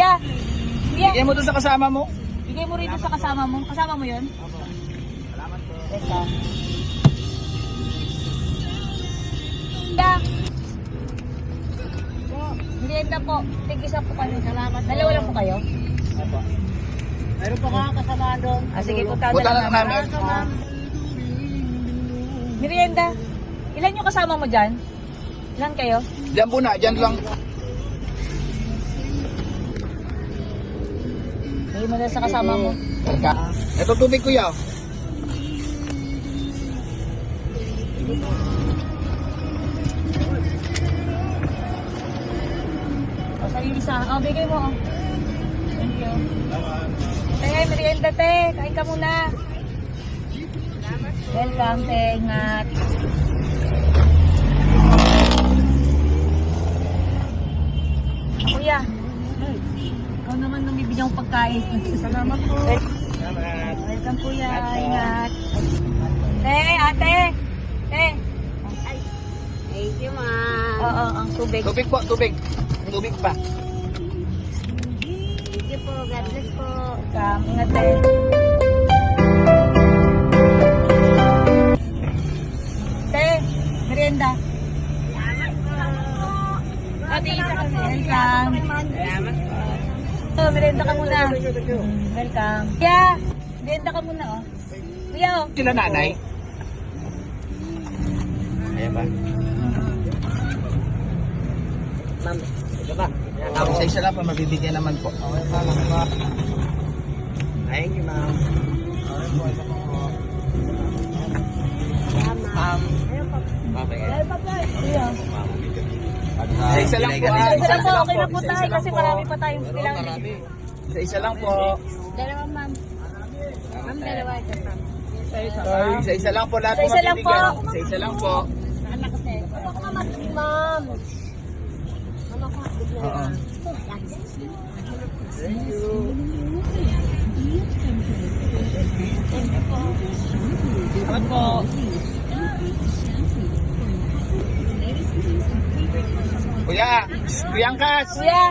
Kuya. Kuya. Bigay mo doon sa kasama mo. Bigay mo rito sa kasama mo. Kasama mo yun? Opo. Salamat po. Teka. Kuya. Merienda po. Tig-isa po kayo. Salamat. Dalawa lang po kayo? Opo. Meron pa ka kasama doon. Sige, punta Punta na na lang namin. namin. Merienda. Ilan yung kasama mo dyan? Ilan kayo? Diyan po na, diyan lang. Bigay mo na sa kasama mo. Teka. Ito tubig kuya. O, sa isa. O, bigay mo. O. Thank you. Te, merienda te. Kain ka muna. Welcome, te. Ingat. Kuya. Ikaw naman nung bibigyan ko pagkain. Salamat po. Welcome, kuya. Ingat. Te, ate. Te. Thank you, ma'am. Oo, ang tubig. Tubig po, tubig. Tubig pa. Thank you po. God bless po. Welcome. Ingat, te. Te, merienda. Ate, isa ka. Welcome. Salamat po. Oh, merienda ka muna. Welcome. Kuya, merienda ka muna, oh. Kuya, oh. Sila nanay. Ayan ba? Ma'am, ito ba? Isa-isa lang pa, mabibigyan naman po. Thank you, ma'am. Dahil pa pa. Kuya. Isa-isa lang po. Isa lang po, okay na po tayo kasi marami pa tayong kailangan. Isa-isa lang po. Dalawa, ma'am. Ma'am, dalawa ito, ma'am. Isa-isa lang po lahat po Isa-isa lang po. mabibigyan. Isa-isa lang po. Anak kasi. Ano ko ma'am? Ma'am. Ano ko Oo. Thank you. Salamat po. Kuya, Kuya Angkas. Kuya,